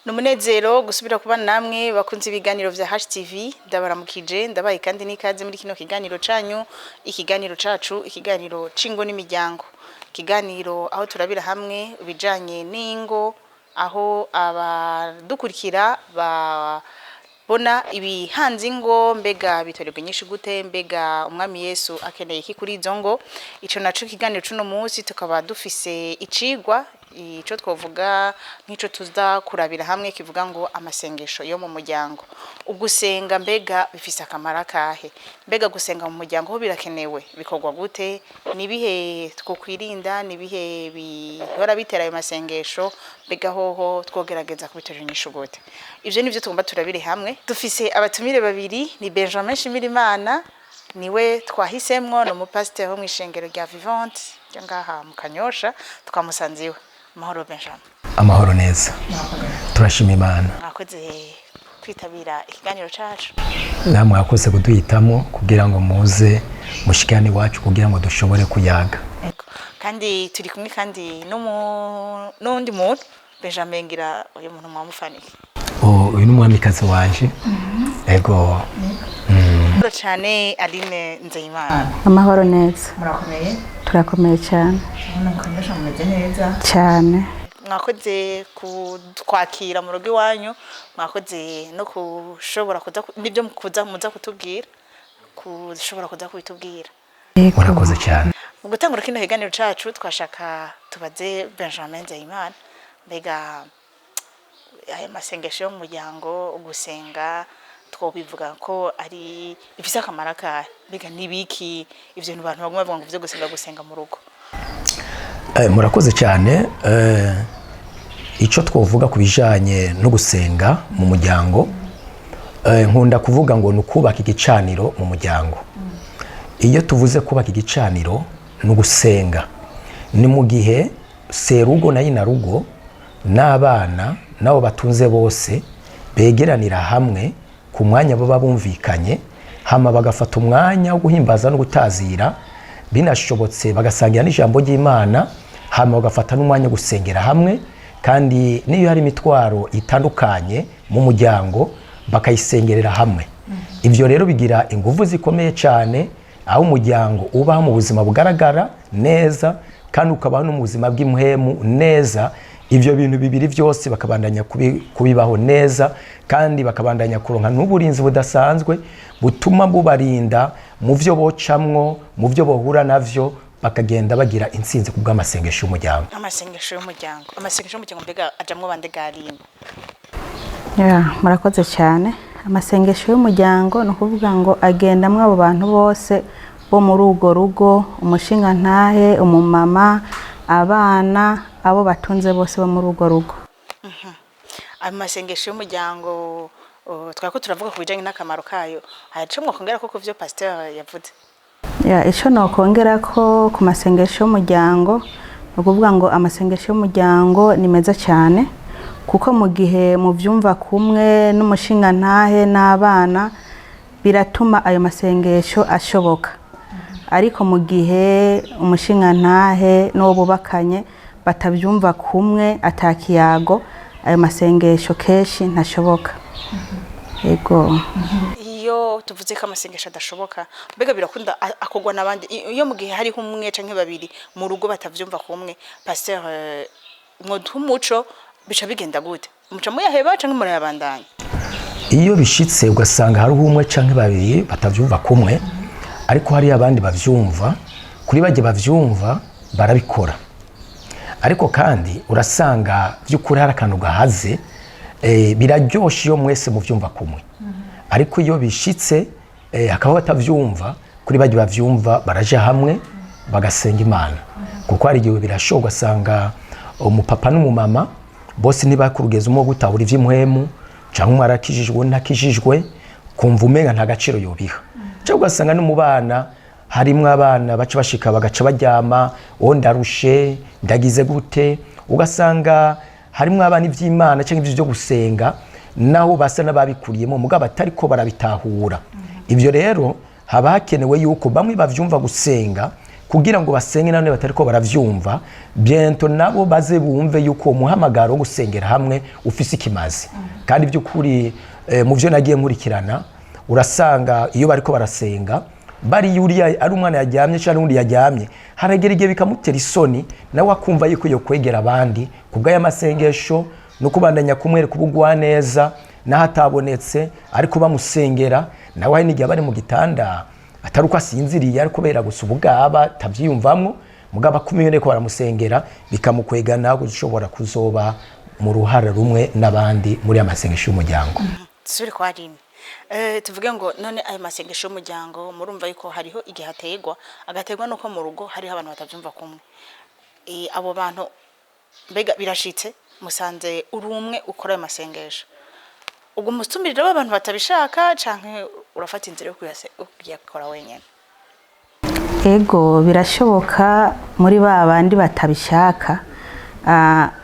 Numunezero gusubira kuba namwe bakunze ibiganiro vya HTV ndabaramukije ndabaye kandi nikaze muri kino kiganiro canyu ikiganiro cacu ikiganiro cingo n'imiryango ikiganiro aho turabira hamwe ubijanye n'ingo aho abadukurikira bona ibihanze ingo mbega bitorerwa nyinshi gute mbega umwami Yesu akeneye iki kuri izo ngo ico naco kiganiro cuno munsi tukaba dufise icigwa ico twovuga nk'ico tuza kurabira hamwe kivuga ngo amasengesho yo mu muryango ugusenga mbega bifise akamara kahe mbega gusenga mu muryango ho birakenewe bikorwa gute nibihe twokwirinda nibihe bihora bitera ayo masengesho mbega hoho twogerageza kubitorera inyishu gute ivyo nivyo tugomba turabire hamwe dufise abatumire babiri ni Benjamin Shimirimana niwe twahisemwo no mupasteur wo mwishengero rya Vivante ngaha mu Kanyosha twamusanziwe Mahoro Benjamin. Amahoro neza. Turashima Imana. Mwakoze kwitabira ikiganiro cacu. Namwe mwakoze kuduhitamo kugira ngo muze mushikane wacu kugira ngo dushobore kuyaga. Kandi turi kumwe kandi n'undi muntu Benjamin ngira uyu muntu mwamufanike. Uyu n'umwamikazi wanje. Ego. Cyane Aline Nzeyimana. Amahoro neza. Murakomeye? Turakomeye cyane. Mukanyosha mumeze neza. Cyane. Mwakoze kwakira mu rugo iwanyu mwakoze no kushobora kuza nibyo muza kutubwira kushobora kuza kubitubwira. Murakoze cyane. Mu gutangura kino kiganiro cacu twashaka tubaze Benjamin Nzeyimana mbega aya masengesho yo mu muryango ugusenga twobivuga ko ari bifise akamara kahe mbega nibiki ivyo abantu baguma bavuga ngo vyo gusenga mu rugo. Murakoze cyane ico twovuga kubijanye no gusenga mu muryango nkunda kuvuga ngo nukubaka igicaniro mu muryango. Iyo tuvuze kubaka igicaniro no gusenga ni mu gihe serugo na inarugo n'abana nabo batunze bose begeranira hamwe ku mwanya baba bumvikanye hama bagafata umwanya wo guhimbaza no gutazira binashobotse bagasangira n'ijambo ry'Imana hama bagafata n'umwanya gusengera hamwe kandi niyo hari imitwaro itandukanye mu muryango bakayisengerera hamwe. Ivyo rero bigira ingufu zikomeye cyane aho umuryango uba mu buzima bugaragara neza kandi ukabaho no mu buzima bw'imhemu neza. Ivyo bintu bibiri vyose bakabandanya kubibaho neza kandi bakabandanya kuronka n'uburinzi budasanzwe butuma bubarinda mu vyo bocamwo mu vyo bohura navyo bakagenda bagira intsinzi ku bw'amasengesho y'umuryango. Amasengesho y'umuryango mbega ajamwo bande garimba. Murakoze cyane. Amasengesho y'umuryango no kuvuga ngo agendamwe abo bantu bose bo muri ugo rugo umushinga ntahe umumama abana abo batunze bose bo muri ugo rugo. Amasengesho y'umuryango twako turavuga ku bijanye n'akamaro kayo haco mwakongera ko kuvyo pasteur yavuze. Ico no kongera ko ku masengesho y'umuryango no kuvuga ngo amasengesho y'umuryango ni meza cyane kuko mu gihe mu vyumva kumwe n'umushinga ntahe n'abana biratuma ayo masengesho ashoboka. Ariko mu gihe umushinga ntahe no bubakanye batavyumva kumwe atakiyago ayo masengesho keshi ntashoboka. Ego. Iyo tuvuze ko amasengesho adashoboka mbega birakunda akogwa nabandi iyo mu gihe hari umwe canke babiri mu rugo batavyumva kumwe pasteur nk'umuco bica bigenda gute umuco muyaheba canke murayabandanya. Iyo bishitse ugasanga hari umwe canke babiri batavyumva kumwe ariko hari abandi bavyumva kuri baje bavyumva barabikora. Ariko kandi urasanga by'ukuri hari akantu gahaze biraryoshe iyo mwese mu vyumva kumwe. Ariko iyo bishitse akaba batavyumva kuri baje bavyumva baraje hamwe bagasenga Imana kuko hari igihe birashobora ugasanga umupapa n'umumama bose ntibakurugeza umwe gutahura ivy'imhemu canke umwe arakijijwe ntakijijwe kumva umenga nta gaciro yobiha. Cyangwa ugasanga no mu bana harimwe abana baca bashika bagaca baryama ndarushe ndagize gute ugasanga harimwe abana ivy'Imana cyangwa ivyo byo gusenga naho basa nababikuriyemo mugabo atariko barabitahura. Ivyo rero haba hakenewe yuko bamwe bavyumva gusenga kugira ngo basenge none batariko baravyumva biento nabo baze bumve yuko umuhamagaro wo gusengera hamwe ufise ikimazi kandi by'ukuri mu byo nagiye nkurikirana urasanga iyo bariko barasenga bari yuriya ari umwana yajyamye cyangwa undi yajyamye haragera igihe bikamutera isoni nawe akumva yuko yo kwegera abandi kubw'aya masengesho no kubandanya kumwereka ubugwa neza nahatabonetse ariko bamusengera nawe hari n'igihe bari mu gitanda atari uko asinziriye ariko kubera gusa ubugaba tabyiyumvamwo mugaba kumiyone ko baramusengera bikamukwegana gushobora kuzoba mu ruhara rumwe n'abandi muri amasengesho y'umuryango. Suri kwa Aline. Tuvuge ngo none ayo masengesho y'umuryango murumva yuko hariho igihe hategwa agategwa nuko mu rugo hariho abantu batavyumva kumwe. Abo bantu mbega birashitse musanze uri umwe ukora ayo masengesho. Ubwo mustumirira abantu batabishaka canke urafata inzira yo kuyakora wenyene? Ego birashoboka muri babandi batabishaka.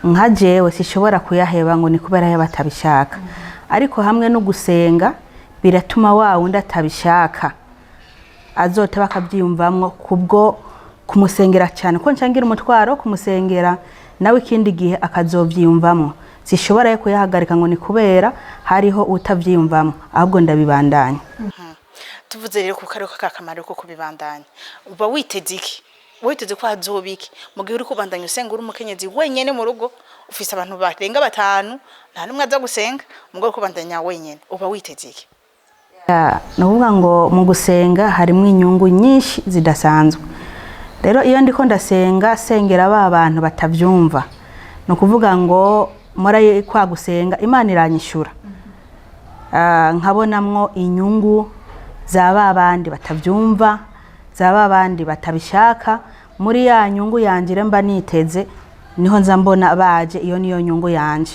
Nka jewe sishobora kuyaheba ngo ni kubera ya batabishaka. Ariko hamwe no gusenga biratuma wa wundi atabishaka azote bakabyiyumvamwo kubwo kumusengera cyane ko nshangira umutwaro kumusengera nawe ikindi gihe akazovyiyumvamwo. Sishobora yo kuyahagarika ngo ni kubera hariho utavyiyumvamwo ahubwo ndabibandanya. Tuvuze rero ko kariko kakamaro ko kubibandanya uba witeze iki? Witeze ko hazobiki mu gihe uri kubandanya usenga uri umukenyezi wenyene mu rugo ufise abantu barenga 5 nta numwe aza gusenga mu gihe kubandanya wenyene uba witeze iki? Nuvuga ngo mu gusenga harimo inyungu nyinshi zidasanzwe. Rero iyo ndiko ndasenga sengera abantu batavyumva no kuvuga ngo mora kwa gusenga Imana iranyishura. Nkabonamwo inyungu zaba abandi batavyumva zaba abandi batabishaka muri ya nyungu yangire mba niteze niho nza mbona baje iyo niyo nyungu yanje.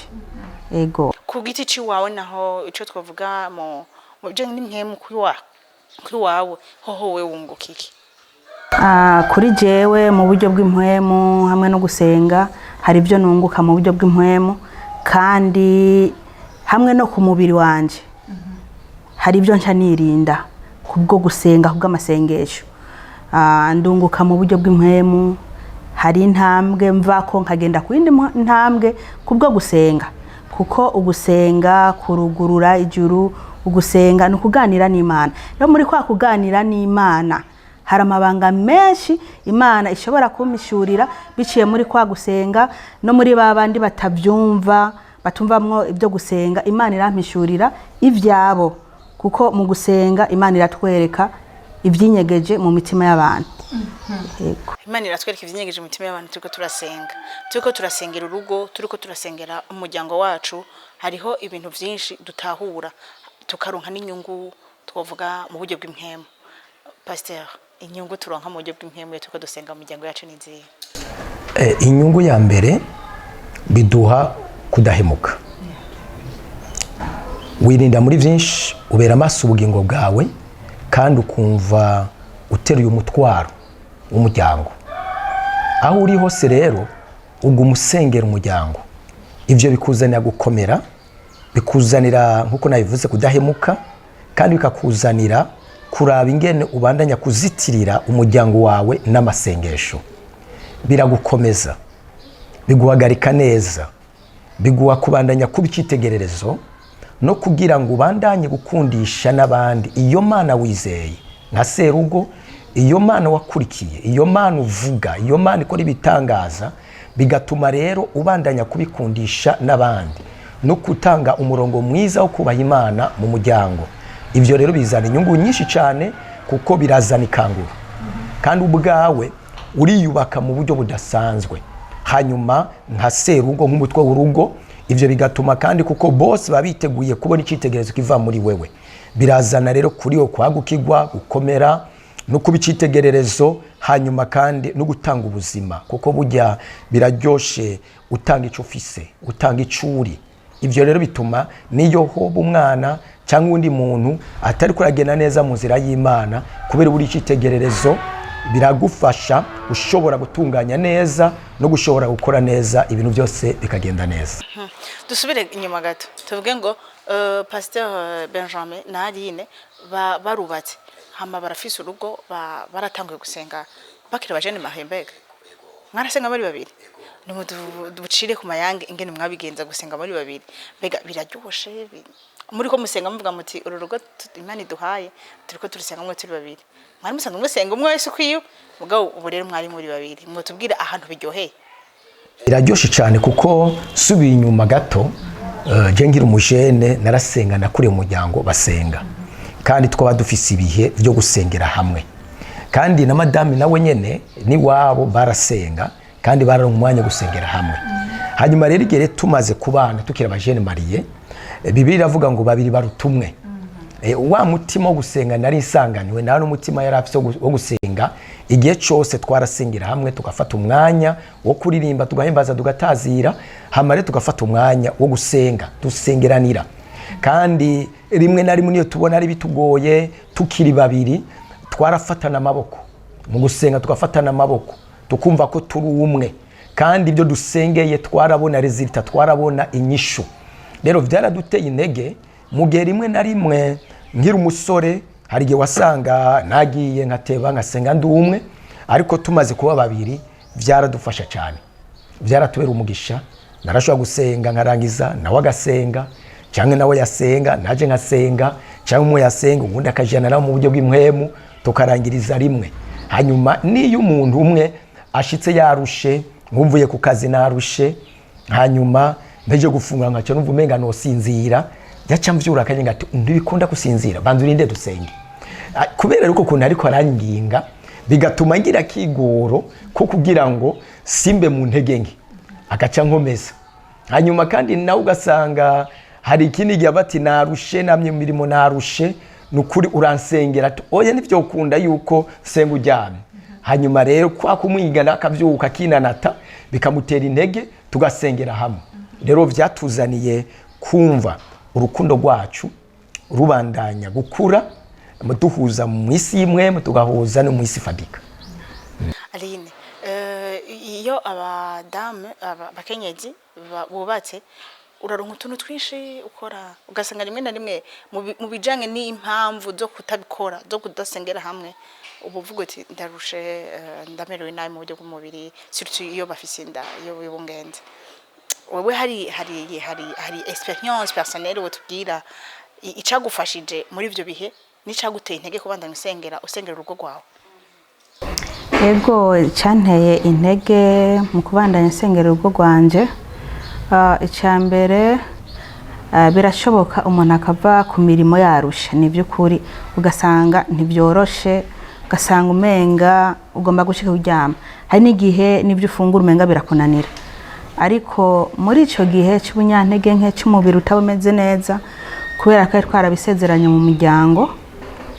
Ego ku giti ci wawe naho ico twavuga mu byo n'imwemu kuri wawe hoho we wunguka iki? Kuri jewe mu buryo bw'impwemu hamwe no gusenga hari byo nunguka mu buryo bw'impwemu kandi hamwe no ku mubiri wanje hari byo nca nirinda kubwo gusenga kubw'amasengesho. Ndunguka mu buryo bw'impwemu hari intambwe mvako nkagenda ku yindi ntambwe kubwo gusenga kuko ugusenga kurugurura ijuru ugusenga no kuganira n'Imana. Rero muri kwa kuganira n'Imana hari amabanga menshi Imana ishobora kumishurira biciye muri kwa gusenga no muri babandi batavyumva batumvamwo ibyo gusenga Imana irampishurira ivyabo kuko mu gusenga Imana iratwereka ivyinyegeje mu mitima y'abantu. Imana iratwereka ivyinyegeje mu mitima y'abantu turiko turasengera urugo turiko turasengera umuryango wacu hariho ibintu vyinshi dutahura tukaronka n'inyungu twovuga mu buryo bw'impwemu. Pasteur, inyungu turonka mu buryo bw'impwemu turiko dusenga mu muryango yacu nizihe? Inyungu ya mbere biduha kudahemuka. Wirinda muri vyinshi ubera amaso ubugingo bwawe kandi ukumva uteruye umutwaro w'umuryango. Aho uri hose rero ugumusengera umuryango ivyo bikuzanira gukomera bikuzanira nkuko nabivuze kudahemuka kandi bikakuzanira kuraba ingene ubandanya kuzitirira umuryango wawe n'amasengesho. Biragukomeza biguhagarika neza biguha kubandanya kubicitegererezo no kugira ngo ubandanye gukundisha n'abandi iyo Mana wizeye nka serugo iyo Mana wakurikiye iyo Mana uvuga iyo Mana ikora ibitangaza bigatuma rero ubandanya kubikundisha n'abandi no kutanga umurongo mwiza wo kubaha Imana mu muryango. Ivyo rero bizana inyungu nyinshi cyane kuko birazana ikangura kandi ubwawe uriyubaka mu buryo budasanzwe hanyuma nka serugo nk'umutwe w'urugo. Ivyo bigatuma kandi kuko bose babiteguye kubona icitegerezo kiva muri wewe birazana rero kuri yo kwagukirwa gukomera no kubicitegererezo hanyuma kandi no gutanga ubuzima kuko burya biraryoshe utanga ico ufise utanga icuri. Ivyo rero bituma niyo hoba umwana cyangwa undi muntu atari kuragena neza mu nzira y'Imana kubera buri icitegererezo biragufasha ushobora gutunganya neza no gushobora gukora neza ibintu byose bikagenda neza. Dusubire inyuma gato tuvuge ngo Pasteur Benjamin na Aline barubatse hama barafise urugo baratanguye gusenga bakira bajene mahembega mwarasenga muri babiri nimu ducire ku mayange ingene mwabigenza gusenga muri babiri mbega biraryoshe muri ko musenga muvuga muti uru rugo Imana iduhaye turiko turisenga mwe turi babiri mwari musanzwe musenga umwe wese kwiyo mugabo ubu rero mwari muri babiri mwe tubwira ahantu biryoheye iraryoshe cyane kuko subiye inyuma gato je ngira umujene narasenga nakuriye umuryango basenga kandi twaba dufise ibihe byo gusengera hamwe kandi na madame nawe nyene ni wabo barasenga kandi bararonka umwanya gusengera hamwe hanyuma rero igere tumaze kubana tukira abajene mariye Bibiliya iravuga ngo babiri barutumwe wa mutima wo gusenga nari isanganiwe na n'umutima yarafise wo gusenga igihe cyose twarasengera hamwe tugafata umwanya wo kuririmba tugahimbaza tugatazira hamare tugafata umwanya wo gusenga dusengeranira kandi rimwe na rimwe niyo tubona ari bitugoye tukiri babiri twarafatana amaboko mu gusenga tugafatana amaboko tukumva ko turi umwe kandi ibyo dusengeye twarabona resultat twarabona inyishu rero byaraduteye intege mu gihe rimwe na rimwe ngira umusore hari igihe wasanga nagiye nkateba ngasenga ndi umwe ariko tumaze kuba babiri byaradufasha cyane byaratubera umugisha narashobora gusenga nkarangiza nawe agasenga cyangwa nawe yasenga naje nkasenga cyangwa umwe yasenga ubundi akajana nawe mu buryo bw'imwemu tukarangiriza rimwe hanyuma niyo umuntu umwe ashitse yarushe nkumvuye ku kazi narushe hanyuma mbeje gufungura nkaco numva umenga no sinzira yaca mvyura kanye ngati ndibikunda kusinzira banzurinde dusenge kubera uko kuntu ariko aranginga bigatuma ngira kigoro ko kugira ngo simbe mu ntege nke agaca nkomeza hanyuma kandi nawe ugasanga hari ikindi gihe bati narushe namye mirimo narushe nukuri uransengera oya nivyo ukunda yuko senga ujyamye hanyuma rero kwa kumwigana akavyuka kinanata bikamutera intege tugasengera hamwe rero vyatuzaniye kumva urukundo rwacu rubandanya gukura duhuza mu isi imwe tugahuza no mu isi fadika Aline iyo abadame abakenyezi bubatse uraronka utuntu twinshi ukora ugasanga rimwe na rimwe mu bijanye n'impamvu zo kutabikora zo kudasengera hamwe ubuvuga uti ndarushe ndamerewe nabi mu buryo bw'umubiri surtout iyo bafise inda iyo bibungenze wewe hari experience personnelle wotubwira icagufashije muri ivyo bihe n'icaguteye intege kubandanya usengera urugo rwawe Ego cyanteye intege mu kubandanya nsengera urugo rwanje icyambere birashoboka umuntu akava ku mirimo yarusha ni by'ukuri ugasanga ntibyoroshe ugasanga umenga ugomba gushika kuryama hari n'igihe n'ibyo ufungura umenga birakunanira ariko muri ico gihe cy'ubunyantege nke cy'umubiri utabumeze neza kubera ko twarabisezeranye mu miryango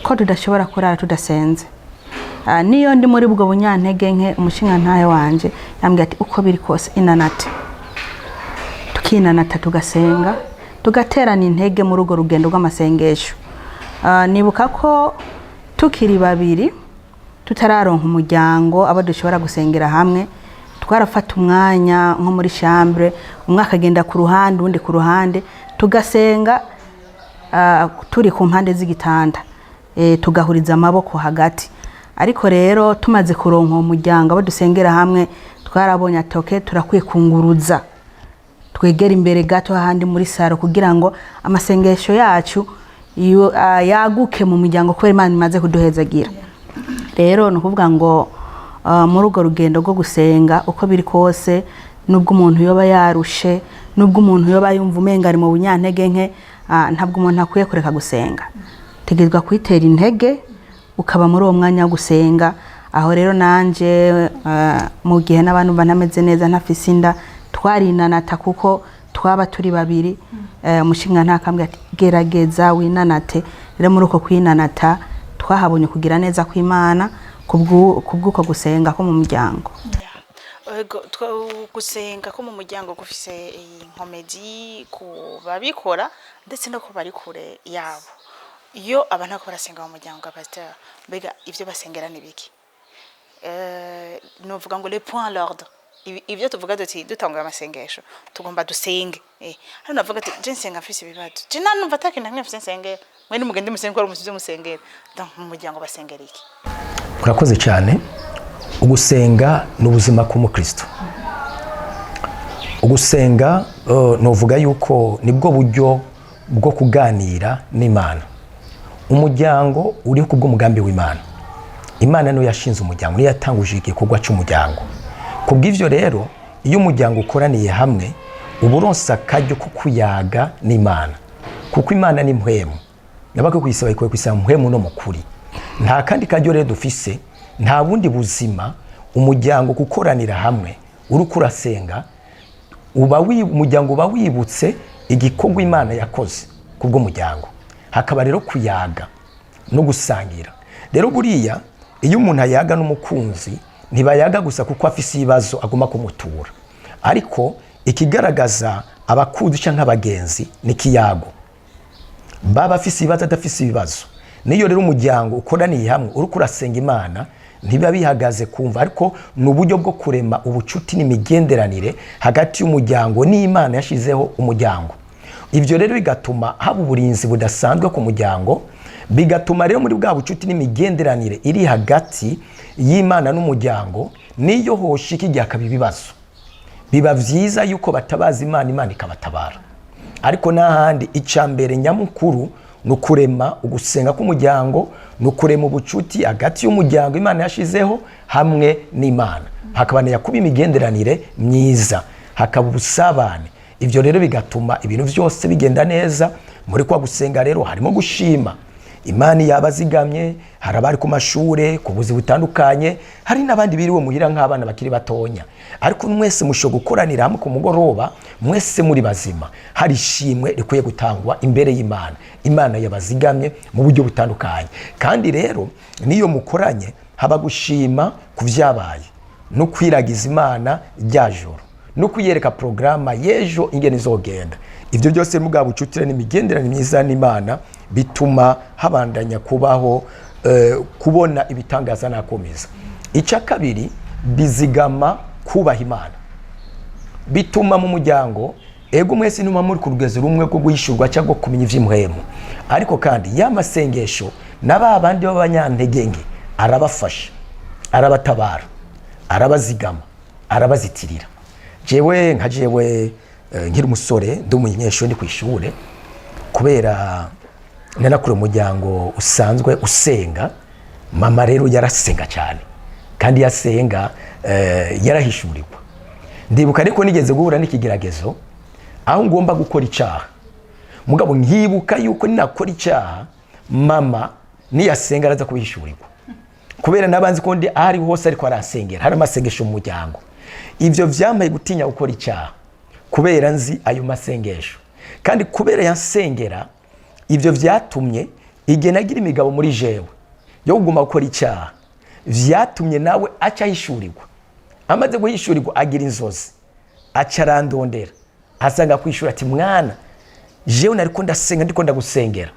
ko tudashobora kurara tudasenze niyo ndi muri bwo bunyantege nke umushinga ntaye wanje yambwiye ati uko biri kose inanate tukinanata tugasenga tugaterana intege muri urwo rugendo rw'amasengesho nibuka ko tukiri babiri tutararonka umuryango abo dushobora gusengera hamwe twarafata umwanya nko muri chambre umwe akagenda ku ruhande undi ku ruhande tugasenga turi ku mpande z'igitanda tugahuriza amaboko hagati ariko rero tumaze kuronka umuryango abo dusengera hamwe twarabonye atoke turakwiye kunguruza twegera imbere gato handi muri saro kugira ngo amasengesho yacu yaguke mu muryango kubera Imana imaze kuduhezagira rero no kuvuga ngo muri urwo rugendo rwo gusenga uko biri kose nubwo umuntu yoba yarushe nubwo umuntu yoba yumva umenga ari mu bunyantege nke ntabwo umuntu akwiye kureka gusenga tegezwa kwitera intege ukaba muri uwo mwanya wo gusenga aho rero nanje mu gihe n'abantu banameze neza ntafise inda twarinanata kuko twaba turi babiri umushinga ntakambwe ati gerageza winanate rero muri uko kwinanata twahabonye kugira neza kw'Imana kubwuko gusenga ko mu muryango gusenga ko mu muryango gufise inkomedi ku babikora ndetse no ku bari kure yabo iyo abantu ko barasenga mu muryango pasteur mbega ivyo basengera nibiki novuga ngo les points à l'ordre ivyo tuvuga duti dutanga amasengesho tugomba dusenge hano navuga ati je nsenga mfise ibibazo je nanumva atakintu nk'afise nsengera mwe n'umugende musenge ko umusivyo musengera donc mu muryango basengera iki urakoze cyane ugusenga ni ubuzima k'umukristo. Ugusenga novuga yuko nibwo buryo bwo kuganira n'Imana. Umuryango uri ku bw'umugambi w'Imana. Imana niyo yashinze umuryango, niyo yatanguje igikorwa cy'umuryango. Kubw'ivyo rero iyo umuryango ukoraniye hamwe uburonsa akaryo ko kuyaga n'Imana, kuko Imana ni mpwemu. Nabako kuyisaba ikoye kwisaba mpwemu no mukuri. Nta kandi karyo rero dufise, nta bundi buzima umuryango gukoranira hamwe uruko urasenga umuryango uba wibutse igikorwa Imana yakoze kubwo muryango. Hakaba rero kuyaga no gusangira. Rero buriya iyo umuntu ayaga n'umukunzi ntibayaga gusa kuko afise ibibazo aguma kumutura, ariko ikigaragaza abakunzi canke abagenzi ni kiyago. Baba afise ibibazo adafise ibibazo. Niyo rero umuryango ukoraniye hamwe uruko urasenga Imana ntiba bihagaze kumva, ariko n'uburyo bwo kurema ubucuti n'imigenderanire hagati y'umuryango n'Imana yashizeho umuryango. Ivyo rero bigatuma haba uburinzi budasanzwe ku muryango, bigatuma rero muri bwa bucuti n'imigenderanire iri hagati y'Imana n'umuryango niyo hoshika igihe akaba ibibazo. Biba vyiza yuko batabaza Imana, Imana ikabatabara. Ariko n'ahandi icambere nyamukuru nukurema ugusenga k'umuryango, nukurema ubucuti hagati y'umuryango Imana yashizeho hamwe n'Imana. Hakabana kuba imigenderanire myiza, hakaba ubusabane. Ivyo rero bigatuma ibintu vyose bigenda neza. Muri kwa gusenga rero harimo gushima Imana yabazigamye, harabari ku mashure, ku buzi butandukanye, hari nabandi biriwe muhira nk'abana bakiri batonya. Ariko mwese musho gukoranira hamwe ku mugoroba, mwese muri bazima. Hari shimwe rikuye gutangwa imbere y'Imana. Imana yabazigamye mu buryo butandukanye. Kandi rero niyo mukoranye haba gushima kuvyabaye no kwiragiza Imana ryajoro no kuyereka programa yejo ingene izogenda. Ivyo byose mugabo bucutire n'imigenderanire myiza n'Imana bituma habandanya kubaho kubona ibitangaza nakomeza. Ica kabiri bizigama kubaha Imana. Bituma mu muryango ego mwese ntuma muri ku rugeze rumwe rwo guhishurwa cyangwa kumenya ivy'imhemu, ariko kandi y'amasengesho n'ababandi b'abanyantege arabafasha, arabatabara, arabazigama, arabazitirira. Jewe nka jewe nkiri umusore ndi umunyeshuri ndi kwishure, kubera nanakure umuryango usanzwe usenga. Mama rero yarasenga cyane kandi yasenga yarahishurirwa. Ndibuka ariko nigeze guhura n'ikigeragezo aho ngomba gukora icyaha, mugabo nkibuka yuko ninakora icyaha mama niyasenga araza kuhishurirwa, kubera nabanzi ko ndi ahari hose ariko arasengera, hari amasengesho mu muryango. Ivyo vyamaye gutinya gukora icyaha kubera nzi ayo masengesho, kandi kubera yansengera ivyo vyatumye igihe nagira imigabo muri jewe yo kuguma gukora icyaha, vyatumye nawe aca hishurirwa. Amaze guhishurirwa agira inzozi, aca arandondera, asanga kwishura ati mwana jewe nariko ndasenga ndiko ndagusengera,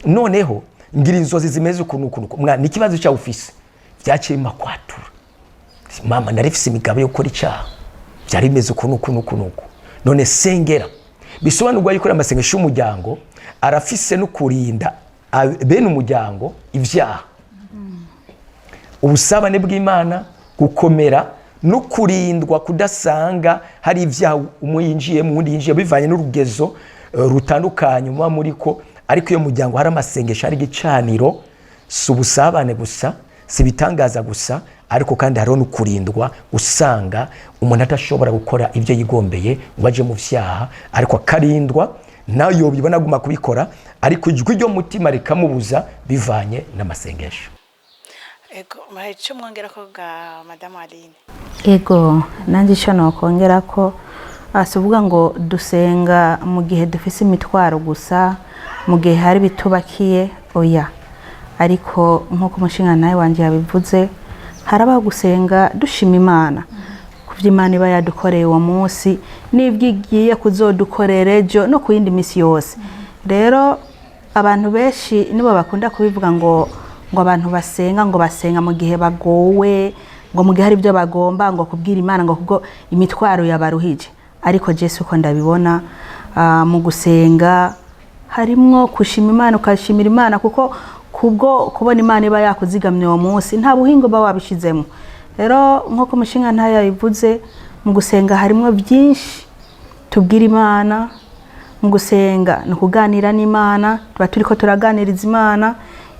noneho ngira inzozi zimeze ukuntu mwana nikibazo cya ufise. Vyaciye makwatura, mama narifise imigabo yo gukora icyaha, byari bimeze ukuntu none sengera. Bisobanurwa yuko amasengesho y'umuryango arafise no kurinda bene umuryango ivyaha. Ubusabane bw'Imana gukomera no kurindwa kudasanga hari ivyaha umwe yinjiye mu wundi yinjiye bivanye n'urugezo rutandukanye muba muriko. Ariko iyo muryango hari amasengesho ari gicaniro, si ubusabane gusa, si bitangaza gusa, ariko kandi hariho no kurindwa usanga umuntu atashobora gukora ivyo yigombeye ngo aje mu vyaha, ariko akarindwa nayo bibona guma kubikora, ariko ijwi ryo mutima rikamubuza bivanye n'amasengesho. Ego mahecho mwongera ko ga Madame Aline. Ego nanjye cyo nokongera ko asuvuga ngo dusenga mu gihe dufise imitwaro gusa, mu gihe hari bitubakiye oya. Ariko nkuko umushinga nawe wanje yabivuze, haraba gusenga dushima Imana kuvya Imana iba yadukoreye uwo munsi n'ibyigiye kuzodukorera ejo no kuyindi misi yose. Rero abantu benshi nibo bakunda kubivuga ngo abantu basenga ngo basenga mu gihe bagowe, ngo mu gihe hari ibyo bagomba ngo kubwira Imana ngo kubwo imitwaro yabaruhije. Ariko Jesu uko ndabibona mu gusenga harimwo kushima Imana, ukashimira Imana kuko kubwo kubona Imana iba yakuzigamye uwo munsi nta buhingo ba wabishizemo. rero nk'uko umushinga ntayo yabivuze mu gusenga harimo byinshi tubwira Imana. Mu gusenga ni ukuganira n'Imana, tuba turiko turaganiriza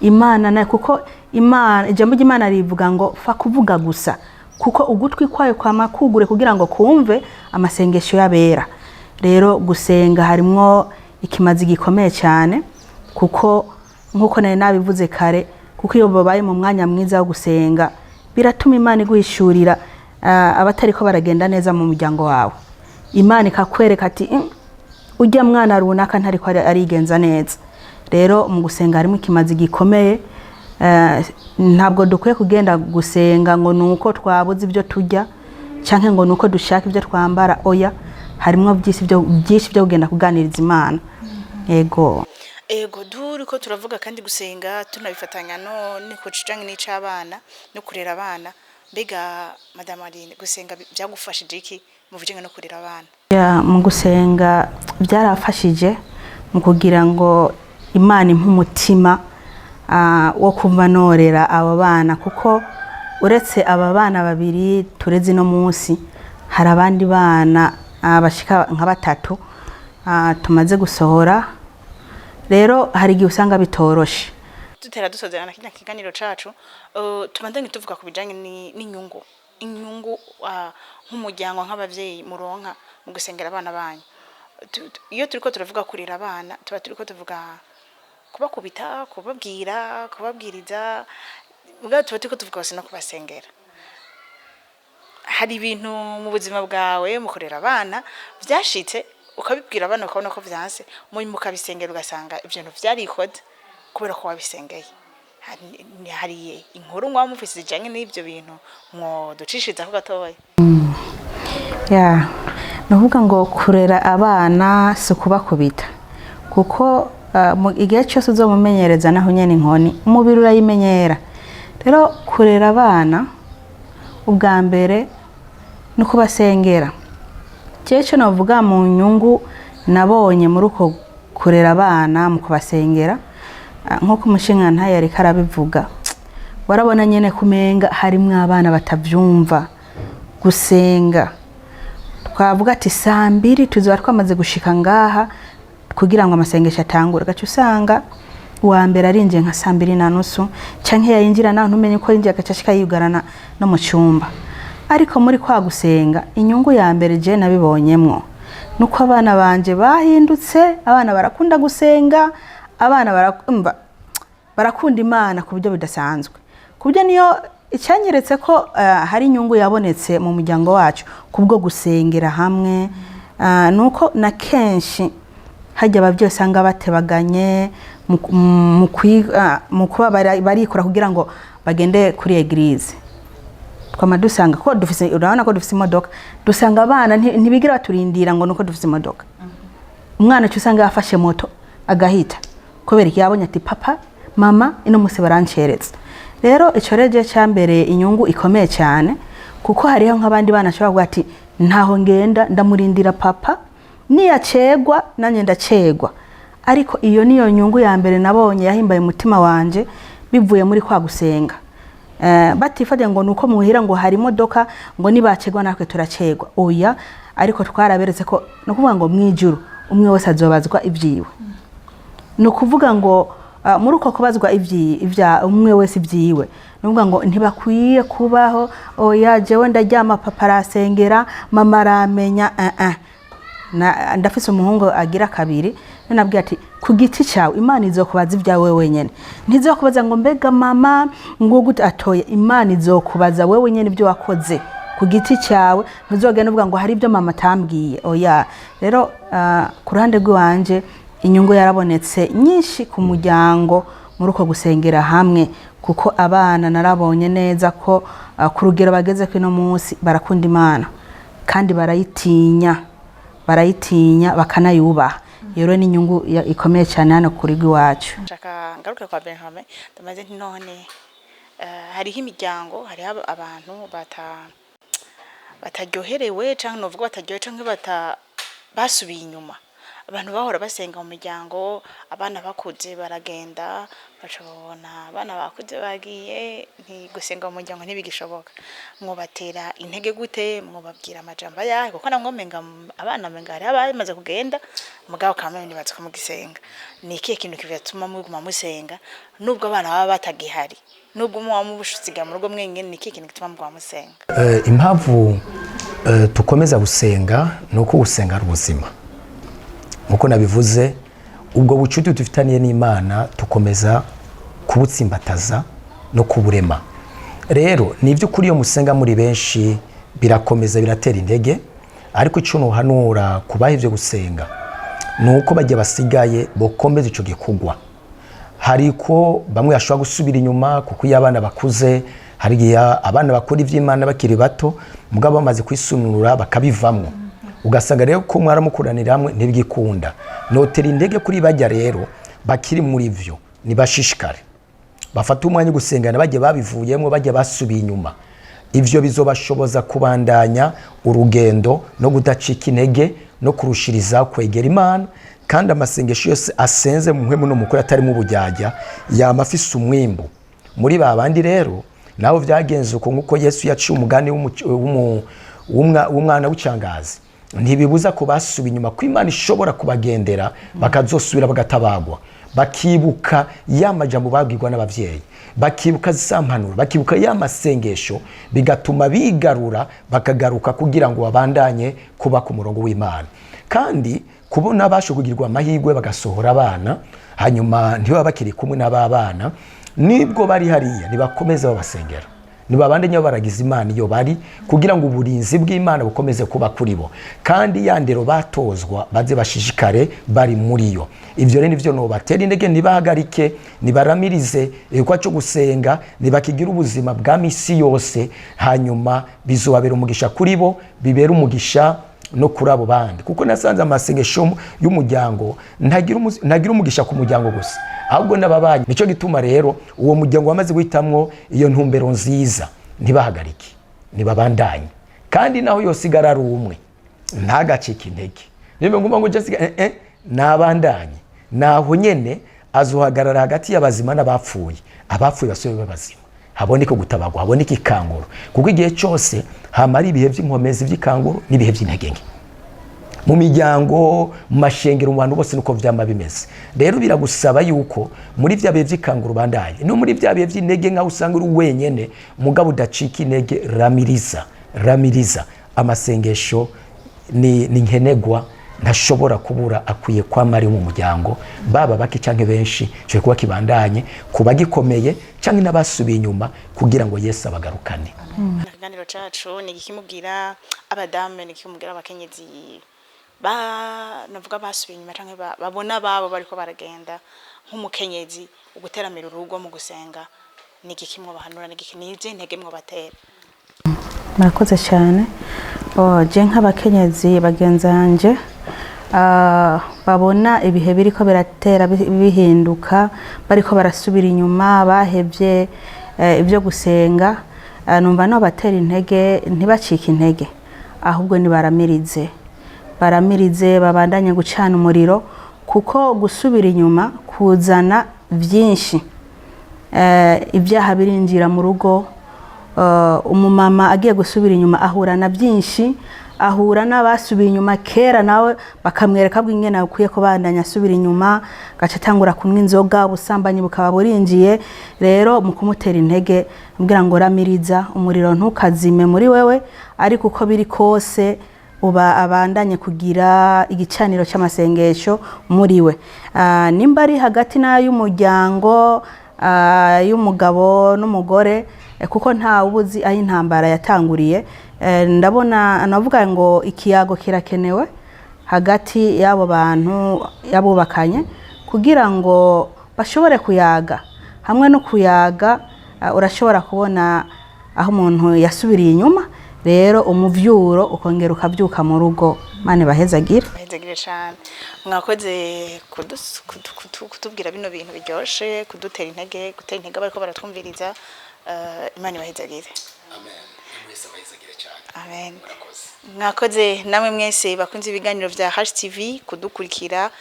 Imana nayo, kuko Imana, ijambo ry'Imana rivuga ngo fa kuvuga gusa, kuko ugutwi kwayo kwama kugure kugira ngo kumve amasengesho y'abera. Rero gusenga harimo ikimazi gikomeye cyane, kuko nk'uko nari nabivuze kare, kuko iyo babaye mu mwanya mwiza wo gusenga biratuma Imana iguhishurira abatari ko baragenda neza mu muryango wawe. Imana ikakwereka ati ujya mwana runaka ntari ko arigenza neza. Rero mu gusenga harimo ikimazi gikomeye. Ntabwo dukwiye kugenda gusenga ngo nuko twabuze ibyo tujya canke ngo nuko dushaka ibyo twambara. Oya, harimo byinshi byo kugenda kuganiriza Imana. Ego duriko turavuga kandi gusenga tunabifatanya niko cijanye n'icabana no kurera abana. Mbega Madame Aline, gusenga byagufashije iki mu bijanye no kurera abana? Mu gusenga byarafashije mu kugira ngo Imana impe umutima wo kumva norera abo bana, kuko uretse aba bana babiri tureze no munsi, hari abandi bana bashika nka batatu tumaze gusohora. Rero hari igihe usanga bitoroshe. Dutera dusozerana kino kiganiro cacu, tumandanye tuvuga ku bijanye n'inyungu nk'umuryango, nk'abavyeyi muronka mu gusengera abana banyu. Iyo turiko turavuga kurera abana, tuba turiko tuvuga kubakubita, kubabwiriza, ubwo tuba turiko tuvuga bose no kubasengera. Hari ibintu mu buzima bwawe mu kurera abana vyashitse ukabibwira abana ukabona ko vyanse, mukabisengera ugasanga ibintu vyarikoze kubera ko wabisengeye? Hari inkuru mwa mufise zijanye n'ibyo bintu mwo ducishiriza ko gatoya? Nuvuga ngo kurera abana si kubakubita, kuko igihe cyose uzomumenyereza naho nyene inkoni umubiri urayimenyera. Rero kurera abana ubwa mbere no kubasengera. Cyeco navuga mu nyungu nabonye muri uko kurera abana mu kubasengera, nk'uko umushinga ntayo yari karabivuga, warabona nyene kumenga harimwe abana batavyumva gusenga. Twavuga ati 2:00 tuzoba twamaze gushika ngaha kugira ngo amasengesho atangure. Gacu usanga uwa mbere arinje nka 2:30 canke yayinjira naho ntumenye ko yinjiye agacashika yugarana no mu cyumba. Ariko muri kwa gusenga inyungu ya mbere je nabibonyemwo nuko abana banje bahindutse, abana barakunda gusenga, abana barakunda Imana ku buryo bidasanzwe. Ku buryo niyo icyanyeretse ko hari inyungu yabonetse mu muryango wacu kubwo gusengera hamwe, nuko na kenshi hajya abavyeyi usanga batebaganye mu kuba barikora kugira ngo bagende kuri eglise. Twama dusanga ko dufise, urabona ko dufise imodoka, dusanga abana ntibigira baturindira ngo nuko dufise imodoka. Umwana cyusanga yafashe moto agahita kubera yabonye ati papa mama ino musi baranceretse. Rero ico reje cyambere inyungu ikomeye cyane, kuko hariho nk'abandi bana ashobora kuvuga ati ntaho ngenda ndamurindira papa niyacegwa nanye ndacegwa. Ariko iyo niyo nyungu ya mbere nabonye yahimbaye umutima wanje bivuye muri kwa gusenga. Batifade ngo nuko muhira ngo hari imodoka ngo nibacegwa nakwe turacegwa. Oya, ariko twaraberetse ko no kuvuga ngo mwijuru umwe wese azobazwa ivyiwe. No kuvuga ngo muri uko kubazwa ivya umwe wese ivyiwe, nuvuga ngo ntibakwiye kubaho oya jewe ndaryama papa arasengera mama aramenya. Ndafise umuhungu agira 2, nabwiye ati ku giti cyawe Imana izokubaza ivyawe wenyene, ntizokubaza ngo mbega mama ngo gute. Atoye Imana izokubaza wewe nyene ibyo wakoze ku giti cyawe, ntuzogenda uvuga ngo hari ibyo mama atambwiye. Oya, rero ku ruhande rwanje inyungu yarabonetse nyinshi ku muryango muri uko gusengera hamwe, kuko abana narabonye neza ko ku rugero bageze kino munsi barakunda Imana kandi barayitinya bakanayubaha. Yero ni inyungu ikomeye cyane hano kuri gwacu. Nshaka ngaruke kwa Benjamin, ndamaze nti none hariho imiryango, hariho abantu bataryoherewe canke novuga bataryohewe canke basubiye inyuma. abantu bahora basenga mu miryango abana bakuze baragenda bacabona abana bakuze bagiye gusenga mu muryango ntibigishoboka mwobatera intege gute mwobabwira amajambo yahe kuko namwe menga abana menga ari abamaze kugenda mugabo kamwe nibatse kumugisenga ni ikihe kintu kivyatuma muguma musenga nubwo abana baba batagihari nubwo mubushyiga mu rugo mwenyine ni ikihe kintu gituma muguma musenga impamvu tukomeza gusenga nuko gusenga ari ubuzima nkuko nabivuze ubwo bucuti dufitaniye n'Imana tukomeza kubutsimbataza no kuburema rero nivyo kuri yo musenga muri benshi birakomeza biratera intege ariko ico nohanura kubaha ivyo gusenga nuko bajye basigaye bokomeza ico gikugwa hariko bamwe yashobora gusubira inyuma kuko y'abana bakuze hari abana bakora ivy'Imana bakiri bato mugabo bamaze kwisunura bakabivamwo ugasanga rero ko mwaramukuranira hamwe ntibigikunda notera intege kuri bajya rero bakiri muri vyo nibashishikare bafata umwanya gusengana bajye babivuyemo bajye basubiye inyuma ivyo bizobashoboza kubandanya urugendo no kudacika intege no kurushiriza kwegera Imana kandi amasengesho yose asenze mu mpemu no mukuru atari mu bujyajya yamafise umwimbu muri babandi rero naho vyagenze uko nkuko Yesu yaciye umugani w'umwana w'icyangazi ntibibuza ko basubiye inyuma ko Imana ishobora kubagendera bakazosubira bagatabagwa bakibuka yamajambo babwirwa n'abavyeyi bakibuka zisampanura bakibuka yamasengesho bigatuma bigarura bakagaruka kugira ngo babandanye kuba ku murongo w'Imana kandi kubona basho kugirwa amahirwe bagasohora abana hanyuma ntiba bakiri kumwe n'ababana nibwo bari hariya nibakomeza babasengera nibabande nyo baragize Imana iyo bari kugira ngo uburinzi bw'Imana bukomeze kuba kuri bo kandi yandero batozwa baze bashishikare bari muri yo ivyo rero nivyo no batera indege nibahagarike nibaramirize kwa cyo gusenga nibakigira ubuzima bwa misi yose hanyuma bizobabera umugisha kuri bo bibera umugisha no kurabo bandi kuko nasanze amasengesho y'umuryango ntagira umugisha ku muryango gusa ahubwo n'ababanyi nico gituma rero uwo muryango wamaze guhitamwo iyo ntumbero nziza ntibahagarike nibabandanye kandi naho yosigara ari umwe ntagacike intege nibe ngumva ngo jessica nabandanye naho nyene azohagarara hagati y'abazima n'abapfuye abapfuye basobe babazima haboneka gutabagwa haboneka ikanguro kuko igihe cyose hamari ibihe by'inkomezi by'ikanguro n'ibihe by'intege mu miryango mu mashengero mu bantu bose nuko vyama bimeze rero biragusaba yuko muri vya bihe by'ikanguro bandanye no muri vya bihe by'intege nka usanga uri wenyene mugabo udacika intege ramiriza amasengesho ni nkenegwa ntashobora kubura akwiye kwamari mu muryango baba baki canke benshi cyo kuba kibandanye kuba gikomeye canke nabasubiye inyuma kugira ngo Yesu abagarukane Ikiganiro cacu ni gikimubwira abadame ni gikimubwira abakenyezi navuga basubiye inyuma canke babona babo bariko baragenda nk'umukenyezi uguteramira urugo mu gusenga ni gikimwe bahanura ni gikinize intege mwo batera murakoze cyane je nk'abakenyezi bagenzanje babona ibihe biriko biratera bihinduka bariko barasubira inyuma bahevye ibyo gusenga numva no batera intege ntibacike intege ahubwo nibaramirize babandanye gucana umuriro kuko gusubira inyuma kuzana byinshi ibyaha birinjira mu rugo umumama agiye gusubira inyuma ahura na byinshi ahura n'abasubiye inyuma kera nawe bakamwereka bw'ingene akwiye ko bandanya asubira inyuma gace tangura kunywa inzoga ubusambanyi bukaba burinjiye rero mu kumutera intege mbwira ngo ramiriza umuriro ntukazime muri wewe ariko uko biri kose uba abandanye kugira igicaniro cy'amasengesho muri we nimba ari hagati y'umuryango y'umugabo n'umugore kuko nta ubuzi aho intambara yatanguriye ndabona navuga ngo ikiyago kirakenewe hagati y'abo bantu yabubakanye kugira ngo bashobore kuyaga hamwe no kuyaga urashobora kubona aho umuntu yasubiriye inyuma rero umuvyuro ukongera ukabyuka mu rugo mane bahezagire cyane mwakoze kutubwira bino bintu biryoshe kudutera intege gutera intege bariko baratwumviriza Imana ibahezagire amen mwese bahezagire cyane amen. Mwakoze namwe mwese bakunze ibiganiro vya HTV kudukurikira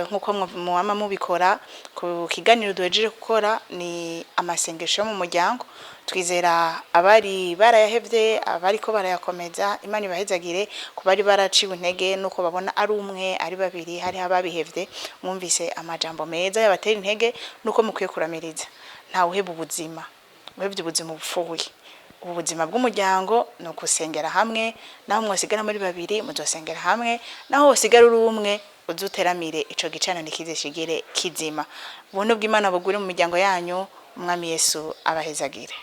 nkuko mwama mubikora ku kiganiro duhejeje gukora ni amasengesho mu muryango twizera abari barayahevye abariko barayakomeza Imana ibahezagire ku bari baraciwe intege nuko babona ari umwe ari babiri hari ababihevye mwumvise amajambo meza yabatera intege nuko mukwiye kuramiriza nta uheba ubuzima uhevye ubuzima bupfuye ubuzima bw'umuryango no kusengera hamwe naho mwasigara muri babiri muzosengera hamwe naho usigara uri umwe uzuteramire ico gicana nikizeshigire kizima ubuntu bw'Imana bugure mu miryango yanyu umwami Yesu abahezagire.